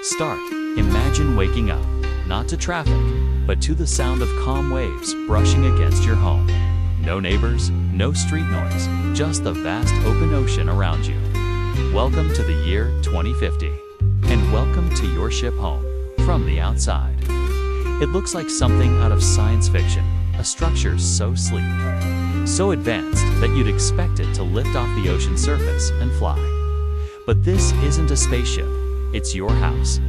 Start. Imagine waking up, not to traffic, but to the sound of calm waves brushing against your home. No neighbors, no street noise, just the vast open ocean around you. Welcome to the year 2050, and welcome to your ship home from the outside. It looks like something out of science fiction, a structure so sleek, so advanced that you'd expect it to lift off the ocean surface and fly. But this isn't a spaceship, it's your house.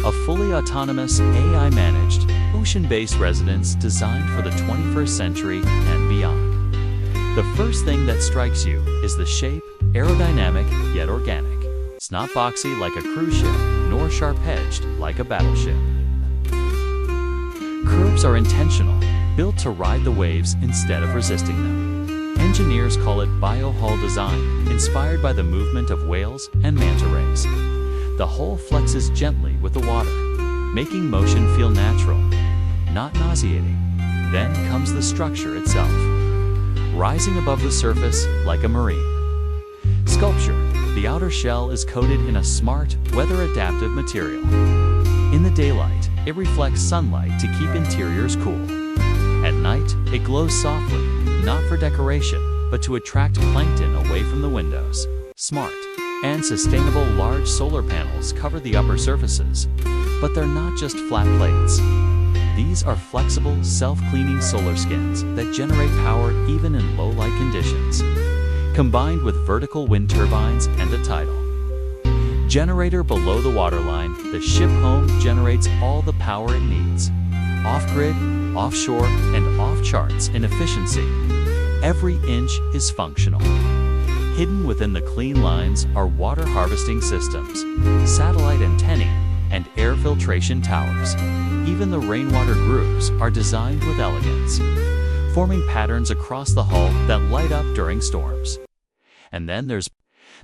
A fully autonomous, AI-managed, ocean-based residence designed for the 21st century and beyond. The first thing that strikes you is the shape, aerodynamic yet organic. It's not boxy like a cruise ship, nor sharp-edged like a battleship. Curves are intentional, built to ride the waves instead of resisting them. Engineers call it biohull design, inspired by the movement of whales and manta rays. The hull flexes gently with the water, making motion feel natural, not nauseating. Then comes the structure itself, rising above the surface like a marine sculpture. The outer shell is coated in a smart, weather-adaptive material. In the daylight, it reflects sunlight to keep interiors cool. At night, it glows softly, not for decoration, but to attract plankton away from the windows. Smart and sustainable large solar panels cover the upper surfaces, but they're not just flat plates. These are flexible, self-cleaning solar skins that generate power even in low-light conditions. Combined with vertical wind turbines and a tidal generator below the waterline, the ship home generates all the power it needs. Off-grid, offshore, and off-charts in efficiency. Every inch is functional. Hidden within the clean lines are water harvesting systems, satellite antennae, and air filtration towers. Even the rainwater grooves are designed with elegance, forming patterns across the hull that light up during storms. And then there's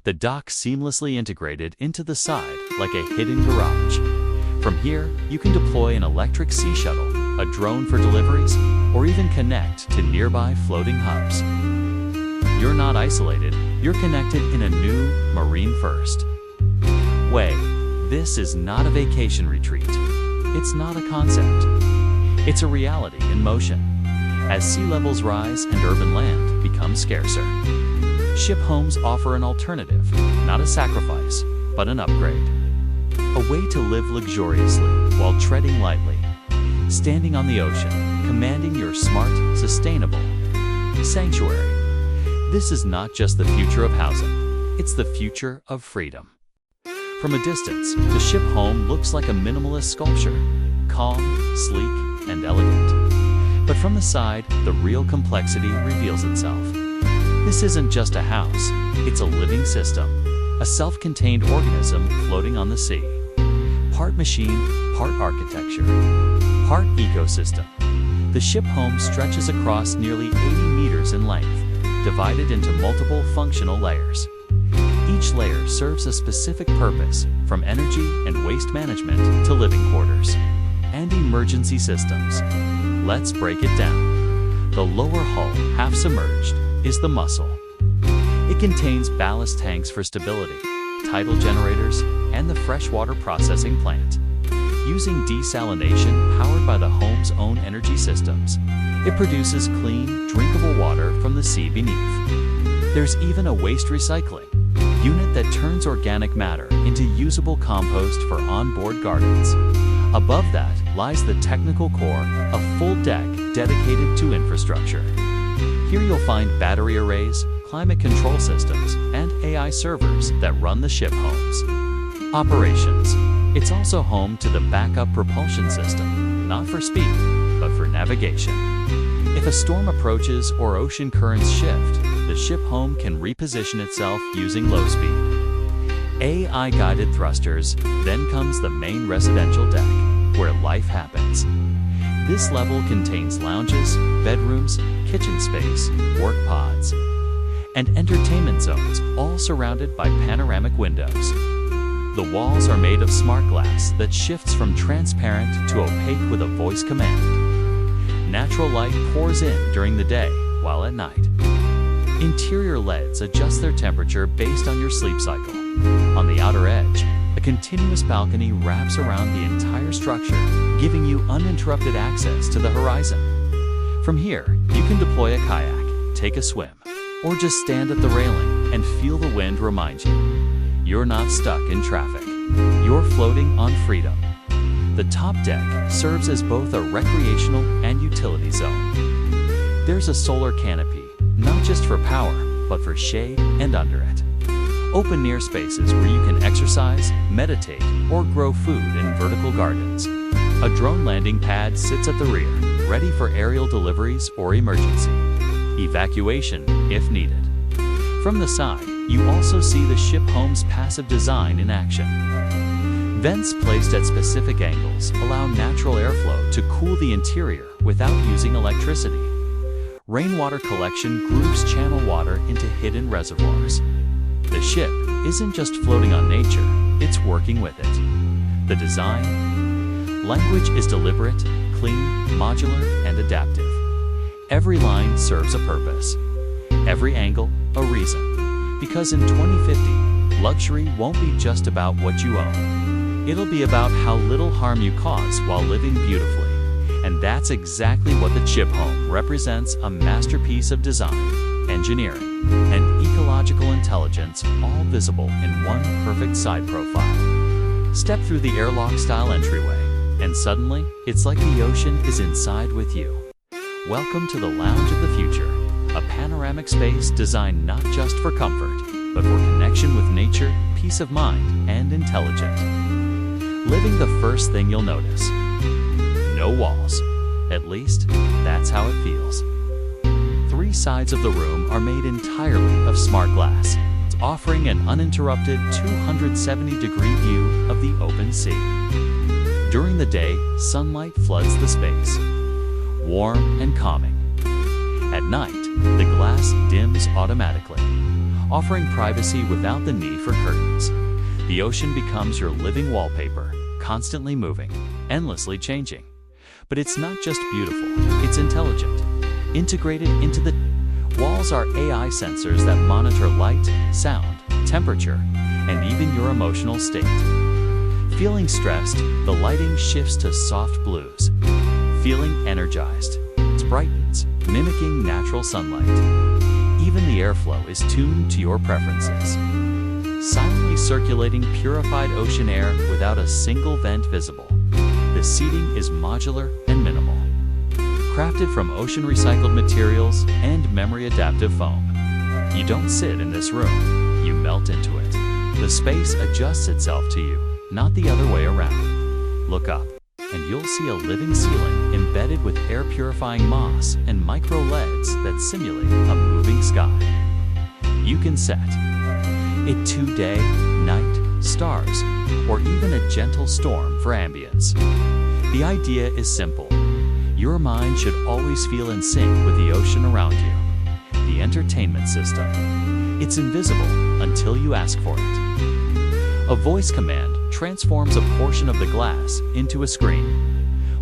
the dock, seamlessly integrated into the side like a hidden garage. From here, you can deploy an electric sea shuttle, a drone for deliveries, or even connect to nearby floating hubs. You're not isolated, you're connected in a new, marine-first way. This is not a vacation retreat. It's not a concept. It's a reality in motion. As sea levels rise and urban land becomes scarcer, ship homes offer an alternative, not a sacrifice, but an upgrade. A way to live luxuriously while treading lightly, standing on the ocean, commanding your smart, sustainable sanctuary. This is not just the future of housing, it's the future of freedom. From a distance, the ship home looks like a minimalist sculpture, calm, sleek, and elegant. But from the side, the real complexity reveals itself. This isn't just a house, it's a living system, a self-contained organism floating on the sea. Part machine, part architecture, part ecosystem. The ship home stretches across nearly 80 meters in length, divided into multiple functional layers. Each layer serves a specific purpose, from energy and waste management to living quarters and emergency systems. Let's break it down. The lower hull, half submerged, is the muscle. It contains ballast tanks for stability, tidal generators, and the freshwater processing plant. Using desalination powered by the home's own energy systems, it produces clean, drinkable water from the sea beneath. There's even a waste recycling unit that turns organic matter into usable compost for onboard gardens. Above that lies the technical core, a full deck dedicated to infrastructure. Here you'll find battery arrays, climate control systems, and AI servers that run the ship home's operations. It's also home to the backup propulsion system, not for speed, but for navigation. If a storm approaches or ocean currents shift, the ship home can reposition itself using low speed AI-guided thrusters. Then comes the main residential deck, where life happens. This level contains lounges, bedrooms, kitchen space, work pods, and entertainment zones, all surrounded by panoramic windows. The walls are made of smart glass that shifts from transparent to opaque with a voice command. Natural light pours in during the day, while at night, interior LEDs adjust their temperature based on your sleep cycle. On the outer edge, a continuous balcony wraps around the entire structure, giving you uninterrupted access to the horizon. From here, you can deploy a kayak, take a swim, or just stand at the railing and feel the wind remind you you're not stuck in traffic. You're floating on freedom. The top deck serves as both a recreational and utility zone. There's a solar canopy, not just for power, but for shade and under it. Open near spaces where you can exercise, meditate, or grow food in vertical gardens. A drone landing pad sits at the rear, ready for aerial deliveries or emergency evacuation if needed. From the side, you also see the ShipHomes passive design in action. Vents placed at specific angles allow natural airflow to cool the interior without using electricity. Rainwater collection groups channel water into hidden reservoirs. The ship isn't just floating on nature, it's working with it. The design language is deliberate, clean, modular, and adaptive. Every line serves a purpose. Every angle, a reason. Because in 2050, luxury won't be just about what you own. It'll be about how little harm you cause while living beautifully. And that's exactly what the ShipHome represents, a masterpiece of design, engineering, and ecological intelligence, all visible in one perfect side profile. Step through the airlock-style entryway, and suddenly, it's like the ocean is inside with you. Welcome to the Lounge of the Future, a panoramic space designed not just for comfort, but for connection with nature, peace of mind, and intelligence. Living the first thing you'll notice. No walls. At least, that's how it feels. Three sides of the room are made entirely of smart glass, offering an uninterrupted 270-degree view of the open sea. During the day, sunlight floods the space, warm and calming. At night, the glass dims automatically, offering privacy without the need for curtains. The ocean becomes your living wallpaper, constantly moving, endlessly changing. But it's not just beautiful, it's intelligent. Integrated into the walls are AI sensors that monitor light, sound, temperature, and even your emotional state. Feeling stressed, the lighting shifts to soft blues. Feeling energized, it brightens, mimicking natural sunlight. Even the airflow is tuned to your preferences. Silently circulating purified ocean air without a single vent visible. The seating is modular and minimal. Crafted from ocean recycled materials and memory adaptive foam. You don't sit in this room, you melt into it. The space adjusts itself to you, not the other way around. Look up, and you'll see a living ceiling embedded with air-purifying moss and micro-LEDs that simulate a moving sky. You can set it to day, night, stars, or even a gentle storm for ambience. The idea is simple. Your mind should always feel in sync with the ocean around you. The entertainment system. It's invisible until you ask for it. A voice command transforms a portion of the glass into a screen,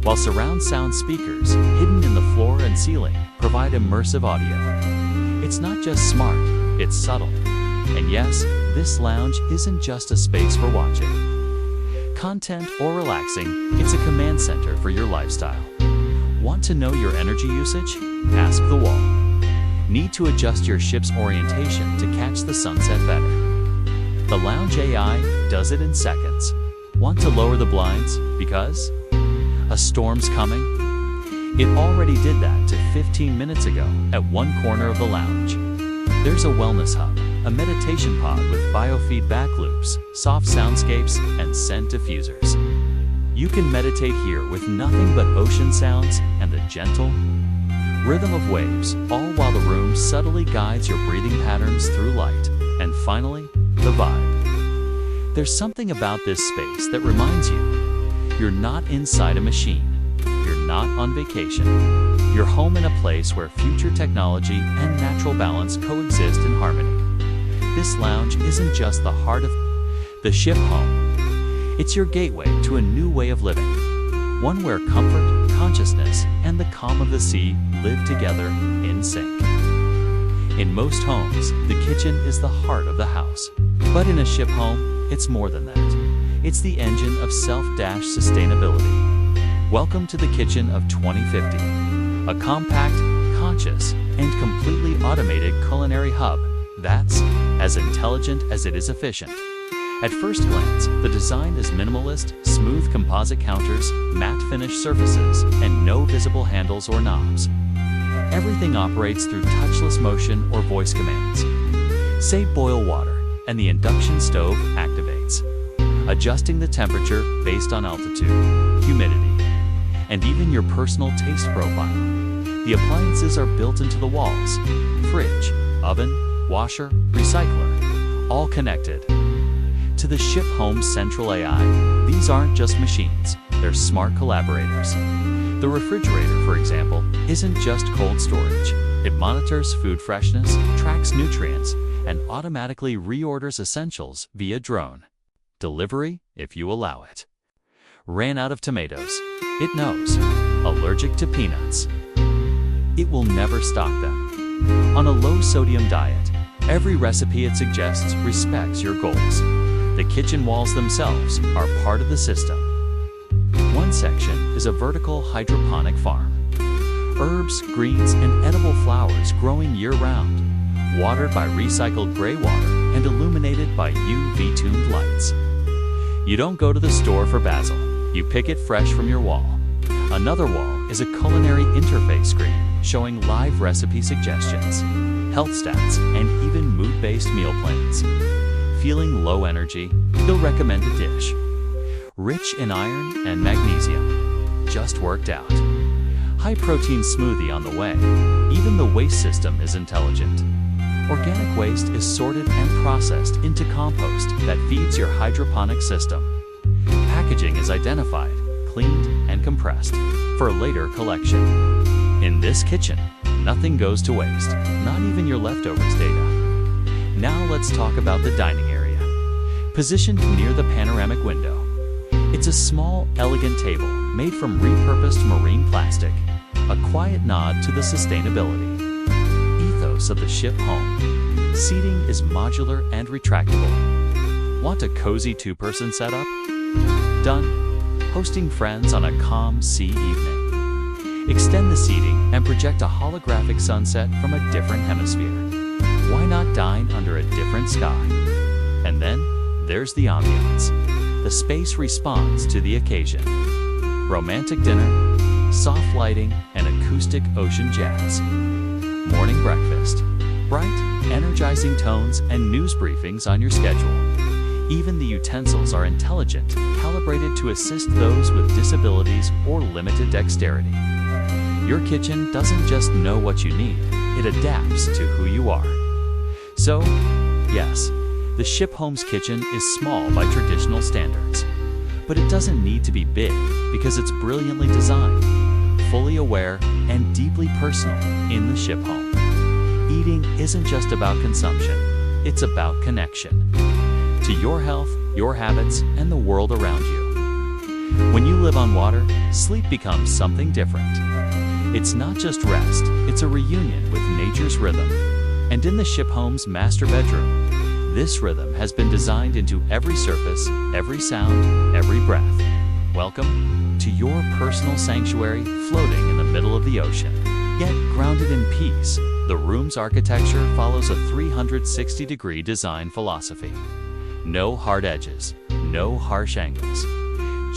while surround sound speakers, hidden in the floor and ceiling, provide immersive audio. It's not just smart, it's subtle. And yes, this lounge isn't just a space for watching content or relaxing, it's a command center for your lifestyle. Want to know your energy usage? Ask the wall. Need to adjust your ship's orientation to catch the sunset better? The Lounge AI does it in seconds. Want to lower the blinds because a storm's coming? It already did that to 15 minutes ago at one corner of the lounge. There's a wellness hub, a meditation pod with biofeedback loops, soft soundscapes, and scent diffusers. You can meditate here with nothing but ocean sounds and the gentle rhythm of waves, all while the room subtly guides your breathing patterns through light. And finally, the vibe. There's something about this space that reminds you, you're not inside a machine. You're not on vacation. You're home in a place where future technology and natural balance coexist in harmony. This lounge isn't just the heart of the ShipHome. It's your gateway to a new way of living. One where comfort, consciousness, and the calm of the sea live together in sync. In most homes, the kitchen is the heart of the house. But in a ShipHome, it's more than that. It's the engine of self-dash sustainability. Welcome to the kitchen of 2050, a compact, conscious, and completely automated culinary hub that's as intelligent as it is efficient. At first glance, the design is minimalist, smooth composite counters, matte finish surfaces, and no visible handles or knobs. Everything operates through touchless motion or voice commands. Say boil water, and the induction stove activates, adjusting the temperature based on altitude, humidity, and even your personal taste profile. The appliances are built into the walls: fridge, oven, washer, recycler, all connected. To the ShipHomes Central AI, these aren't just machines, they're smart collaborators. The refrigerator, for example, isn't just cold storage. It monitors food freshness, tracks nutrients, and automatically reorders essentials via drone. Delivery, if you allow it. Ran out of tomatoes. It knows. Allergic to peanuts. It will never stock them. On a low-sodium diet, every recipe it suggests respects your goals. The kitchen walls themselves are part of the system. One section is a vertical hydroponic farm. Herbs, greens, and edible flowers growing year-round, watered by recycled gray water and illuminated by UV-tuned lights. You don't go to the store for basil, you pick it fresh from your wall. Another wall is a culinary interface screen showing live recipe suggestions, health stats, and even mood-based meal plans. Feeling low energy, he'll recommend a dish. Rich in iron and magnesium. Just worked out. High-protein smoothie on the way. Even the waste system is intelligent. Organic waste is sorted and processed into compost that feeds your hydroponic system. Packaging is identified, cleaned, and compressed for later collection. In this kitchen, nothing goes to waste, not even your leftovers data. Now let's talk about the dining area. Positioned near the panoramic window, it's a small, elegant table made from repurposed marine plastic, a quiet nod to the sustainability ethos of the ShipHome. Seating is modular and retractable. Want a cozy two-person setup? Done. Hosting friends on a calm sea evening. Extend the seating and project a holographic sunset from a different hemisphere. Why not dine under a different sky? And then, there's the ambiance. The space responds to the occasion. Romantic dinner, soft lighting, and acoustic ocean jazz. Morning breakfast. Bright, energizing tones and news briefings on your schedule. Even the utensils are intelligent, calibrated to assist those with disabilities or limited dexterity. Your kitchen doesn't just know what you need, it adapts to who you are. So, yes, the ShipHomes kitchen is small by traditional standards. But it doesn't need to be big because it's brilliantly designed, fully aware, and deeply personal in the ShipHome. Eating isn't just about consumption, it's about connection. To your health, your habits, and the world around you. When you live on water, sleep becomes something different. It's not just rest, it's a reunion with nature's rhythm. And in the ShipHomes master bedroom, this rhythm has been designed into every surface, every sound, every breath. Welcome to your personal sanctuary floating in the middle of the ocean. Yet grounded in peace, the room's architecture follows a 360-degree design philosophy. No hard edges, no harsh angles.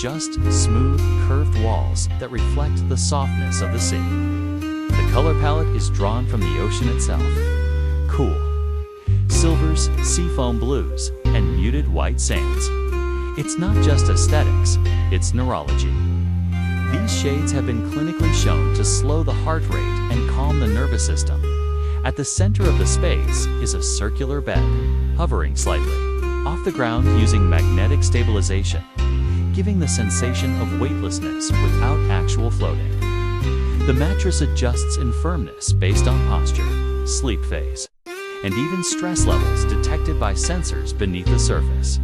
Just smooth, curved walls that reflect the softness of the sea. The color palette is drawn from the ocean itself. Cool. Silvers, seafoam blues, and muted white sands. It's not just aesthetics, it's neurology. These shades have been clinically shown to slow the heart rate and calm the nervous system. At the center of the space is a circular bed, hovering slightly off the ground using magnetic stabilization, giving the sensation of weightlessness without actual floating. The mattress adjusts in firmness based on posture, sleep phase, and even stress levels detected by sensors beneath the surface.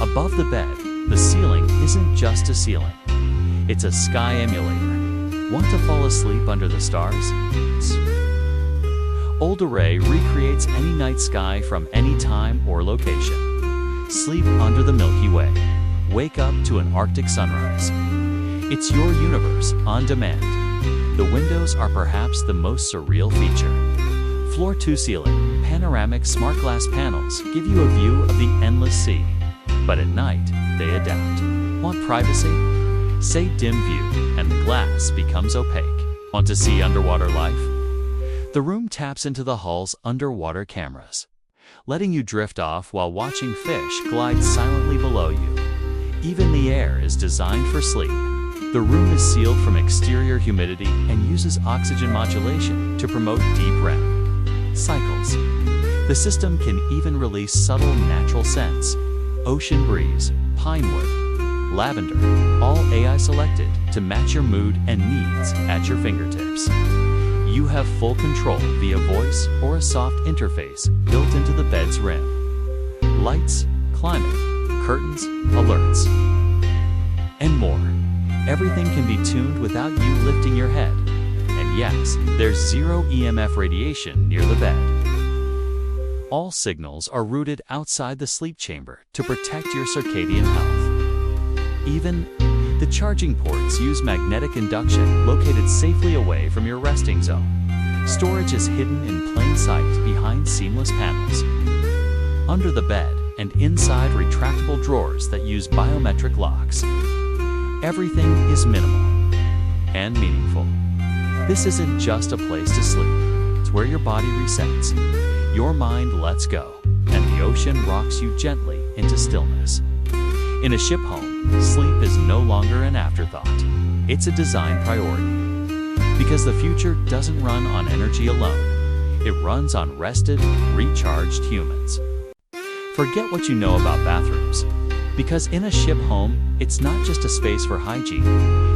Above the bed, the ceiling isn't just a ceiling. It's a sky emulator. Want to fall asleep under the stars? Old Array recreates any night sky from any time or location. Sleep under the Milky Way. wake up to an Arctic sunrise. It's your universe on demand. The windows are perhaps the most surreal feature. Floor-to-ceiling, panoramic smart glass panels give you a view of the endless sea. But at night, they adapt. Want privacy? Say dim view, and the glass becomes opaque. Want to see underwater life? The room taps into the hull's underwater cameras, letting you drift off while watching fish glide silently below you. Even the air is designed for sleep. The room is sealed from exterior humidity and uses oxygen modulation to promote deep REM cycles. The system can even release subtle natural scents: ocean breeze, pine wood, lavender, all AI selected to match your mood and needs at your fingertips. You have full control via voice or a soft interface built into the bed's rim. Lights, climate, curtains, alerts, and more. Everything can be tuned without you lifting your head. And yes, there's zero EMF radiation near the bed. All signals are routed outside the sleep chamber to protect your circadian health. Even the charging ports use magnetic induction located safely away from your resting zone. Storage is hidden in plain sight behind seamless panels, under the bed, and inside retractable drawers that use biometric locks. Everything is minimal and meaningful. This isn't just a place to sleep. It's where your body resets, your mind lets go, and the ocean rocks you gently into stillness. In a ship home, sleep is no longer an afterthought. It's a design priority. Because the future doesn't run on energy alone. It runs on rested, recharged humans. Forget what you know about bathrooms. Because in a ship home, it's not just a space for hygiene.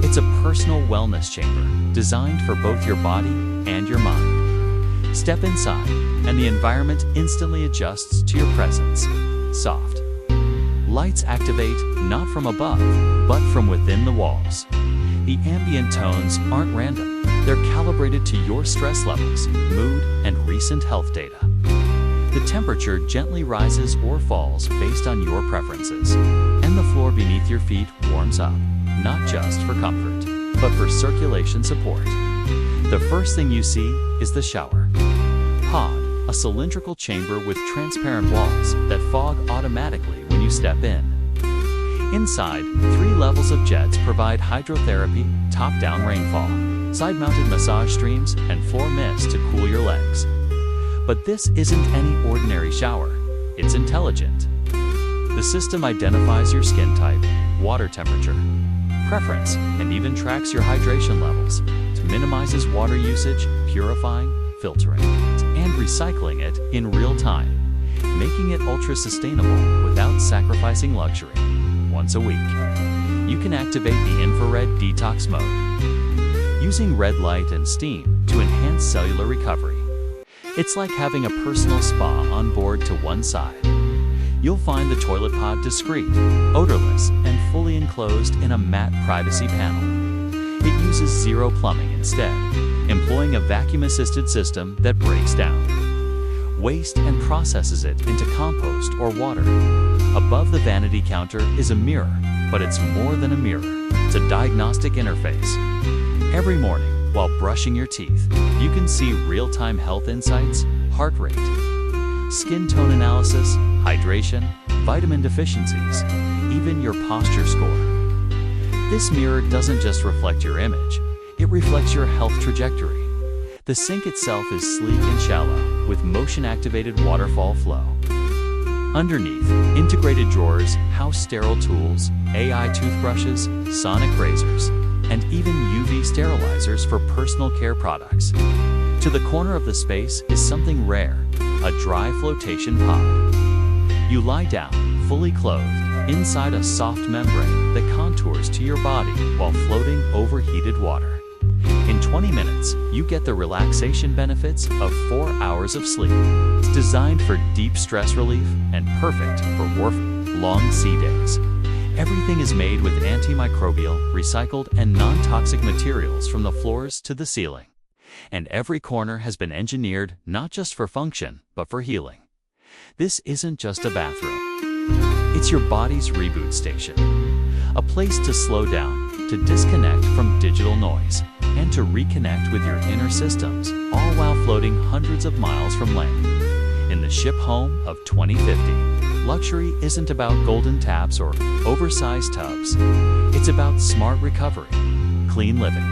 It's a personal wellness chamber designed for both your body and your mind. Step inside, and the environment instantly adjusts to your presence. Soft lights activate not from above, but from within the walls. The ambient tones aren't random. They're calibrated to your stress levels, mood, and recent health data. The temperature gently rises or falls based on your preferences, and the floor beneath your feet warms up, not just for comfort, but for circulation support. The first thing you see is the shower pod, a cylindrical chamber with transparent walls that fog automatically when you step in. Inside, 3 levels of jets provide hydrotherapy, top-down rainfall, side-mounted massage streams, and floor mist to cool your legs. But this isn't any ordinary shower. It's intelligent. The system identifies your skin type, water temperature, preference, and even tracks your hydration levels to minimize water usage, purifying, filtering, and recycling it in real time, making it ultra-sustainable without sacrificing luxury. Once a week, you can activate the infrared detox mode, using red light and steam to enhance cellular recovery. It's like having a personal spa on board to one side. You'll find the toilet pod discreet, odorless, and fully enclosed in a matte privacy panel. It uses zero plumbing instead, employing a vacuum-assisted system that breaks down waste and processes it into compost or water. Above the vanity counter is a mirror, but it's more than a mirror. It's a diagnostic interface. Every morning, while brushing your teeth, you can see real-time health insights, heart rate, skin tone analysis, hydration, vitamin deficiencies, even your posture score. This mirror doesn't just reflect your image, it reflects your health trajectory. The sink itself is sleek and shallow, with motion-activated waterfall flow. Underneath, integrated drawers house sterile tools, AI toothbrushes, sonic razors, and even UV sterilizers for personal care products. To the corner of the space is something rare, a dry flotation pod. You lie down, fully clothed, inside a soft membrane that contours to your body while floating over heated water. In 20 minutes, you get the relaxation benefits of 4 hours of sleep. It's designed for deep stress relief and perfect for long sea days. Everything is made with antimicrobial, recycled, and non-toxic materials from the floors to the ceiling. And every corner has been engineered not just for function, but for healing. This isn't just a bathroom. It's your body's reboot station. A place to slow down, to disconnect from digital noise, and to reconnect with your inner systems, all while floating hundreds of miles from land. In the ship home of 2050, luxury isn't about golden taps or oversized tubs. It's about smart recovery, clean living,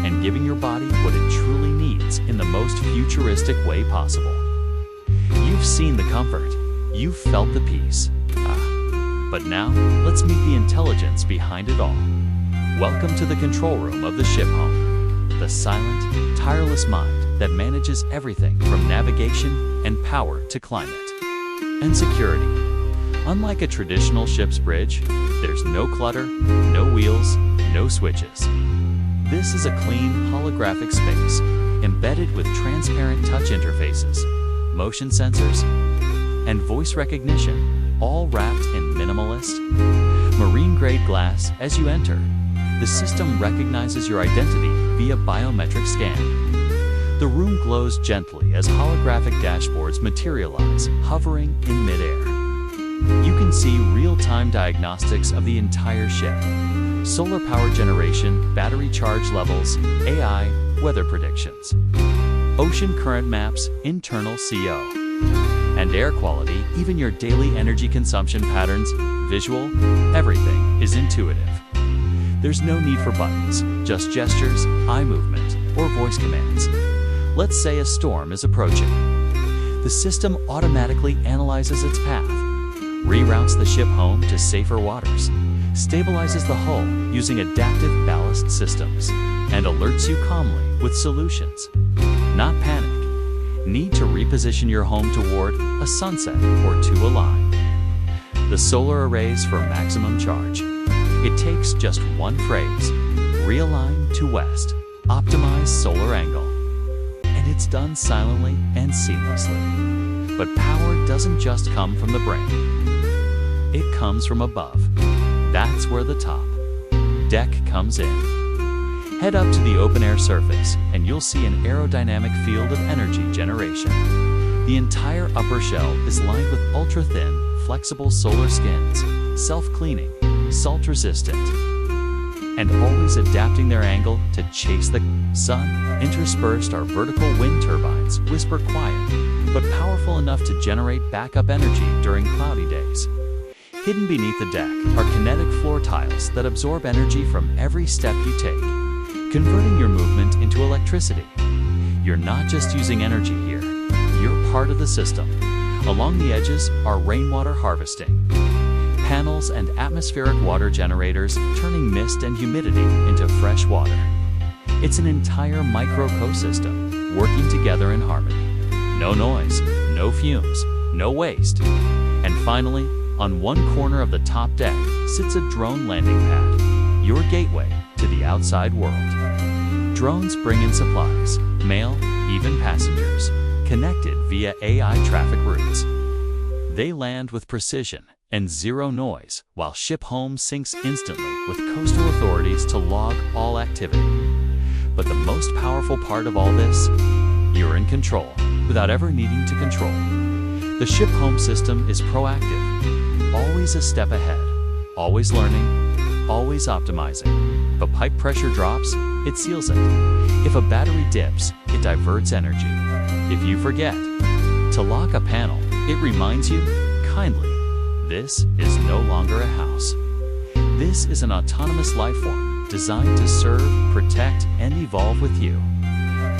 and giving your body what it truly needs in the most futuristic way possible. You've seen the comfort, you've felt the peace. But now, let's meet the intelligence behind it all. Welcome to the control room of the ship home, the silent, tireless mind that manages everything from navigation and power to climate and security. Unlike a traditional ship's bridge, there's no clutter, no wheels, no switches. This is a clean, holographic space, embedded with transparent touch interfaces, motion sensors, and voice recognition, all wrapped in minimalist, marine-grade glass as you enter. The system recognizes your identity via biometric scan. The room glows gently as holographic dashboards materialize, hovering in midair. You can see real-time diagnostics of the entire ship. Solar power generation, battery charge levels, AI, weather predictions, ocean current maps, internal CO, and air quality, even your daily energy consumption patterns, visual, everything is intuitive. There's no need for buttons, just gestures, eye movement, or voice commands. Let's say a storm is approaching. The system automatically analyzes its path, reroutes the ship home to safer waters, stabilizes the hull using adaptive ballast systems, and alerts you calmly with solutions. Not panic. Need to reposition your home toward a sunset or to align. The solar arrays for maximum charge. It takes just one phrase, realign to west, optimize solar angle. And it's done silently and seamlessly. But power doesn't just come from the brain. It comes from above. That's where the top deck comes in. Head up to the open-air surface, and you'll see an aerodynamic field of energy generation. The entire upper shell is lined with ultra-thin, flexible solar skins, self-cleaning, salt-resistant, and always adapting their angle to chase the sun. Interspersed are vertical wind turbines, whisper quiet, but powerful enough to generate backup energy during cloudy days. Hidden beneath the deck are kinetic floor tiles that absorb energy from every step you take, converting your movement into electricity. You're not just using energy here, you're part of the system. Along the edges are rainwater harvesting, panels and atmospheric water generators turning mist and humidity into fresh water. It's an entire micro-ecosystem working together in harmony. No noise, no fumes, no waste. And finally, on one corner of the top deck sits a drone landing pad, your gateway to the outside world. Drones bring in supplies, mail, even passengers, connected via AI traffic routes. They land with precision and zero noise, while ShipHomes syncs instantly with coastal authorities to log all activity. But the most powerful part of all this, you're in control without ever needing to control. The ShipHome system is proactive, always a step ahead, always learning, always optimizing. If a pipe pressure drops, it seals it. If a battery dips, it diverts energy. If you forget to lock a panel, it reminds you, kindly, this is no longer a house. This is an autonomous life form designed to serve, protect, and evolve with you.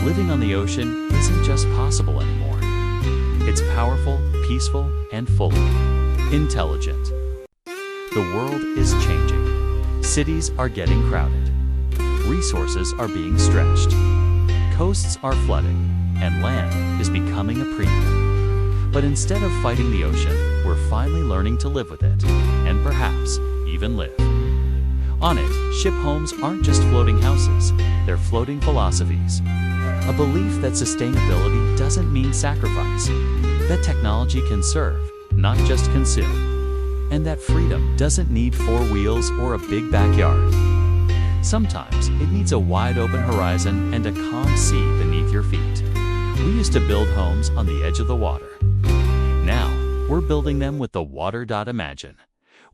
Living on the ocean isn't just possible anymore. It's powerful, peaceful, and fully intelligent. The world is changing. Cities are getting crowded. Resources are being stretched. Coasts are flooding, and land is becoming a premium. But instead of fighting the ocean, we're finally learning to live with it, and perhaps even live. On it, ShipHomes aren't just floating houses, they're floating philosophies. A belief that sustainability doesn't mean sacrifice, that technology can serve, not just consume, and that freedom doesn't need 4 wheels or a big backyard. Sometimes it needs a wide open horizon and a calm sea beneath your feet. We used to build homes on the edge of the water. Now, we're building them with the water. Imagine.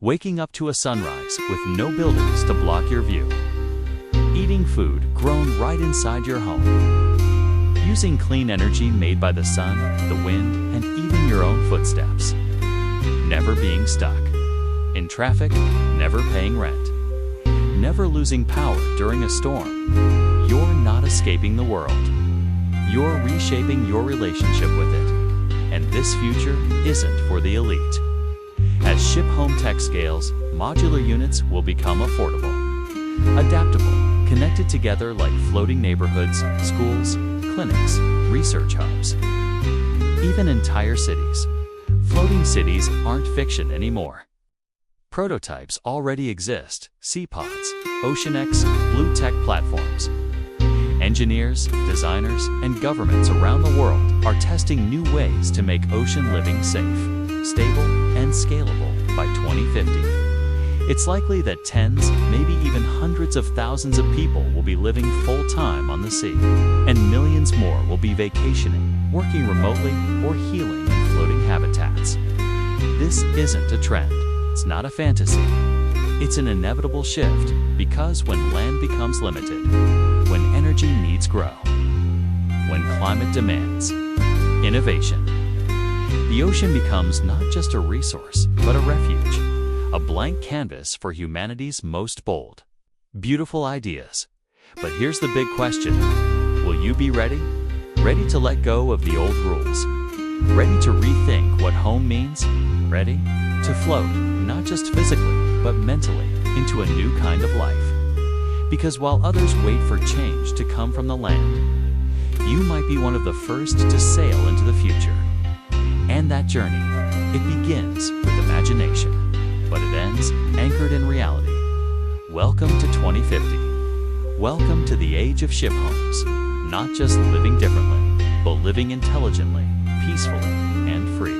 waking up to a sunrise with no buildings to block your view, eating food grown right inside your home, using clean energy made by the sun, the wind, and even your own footsteps, never being stuck in traffic, never paying rent, never losing power during a storm. You're not escaping the world. You're reshaping your relationship with it. And this future isn't for the elite. As ShipHome tech scales, modular units will become affordable, adaptable, connected together like floating neighborhoods, schools, clinics, research hubs, even entire cities. Floating cities aren't fiction anymore. Prototypes already exist: seapods, OceanX, blue tech platforms. Engineers, designers, and governments around the world are testing new ways to make ocean living safe, stable, and scalable by 2050. It's likely that tens, maybe even hundreds of thousands of people will be living full-time on the sea, and millions more will be vacationing, working remotely, or healing in floating habitats. This isn't a trend. It's not a fantasy. It's an inevitable shift, because when land becomes limited, when energy needs grow, when climate demands innovation, the ocean becomes not just a resource, but a refuge, a blank canvas for humanity's most bold, beautiful ideas. But here's the big question: will you be ready? Ready to let go of the old rules? Ready to rethink what home means? Ready to float, not just physically, but mentally, into a new kind of life? Because while others wait for change to come from the land, you might be one of the first to sail into the future. And that journey, it begins with imagination, but it ends anchored in reality. Welcome to 2050. Welcome to the age of ShipHomes. Not just living differently, but living intelligently, peacefully, and free.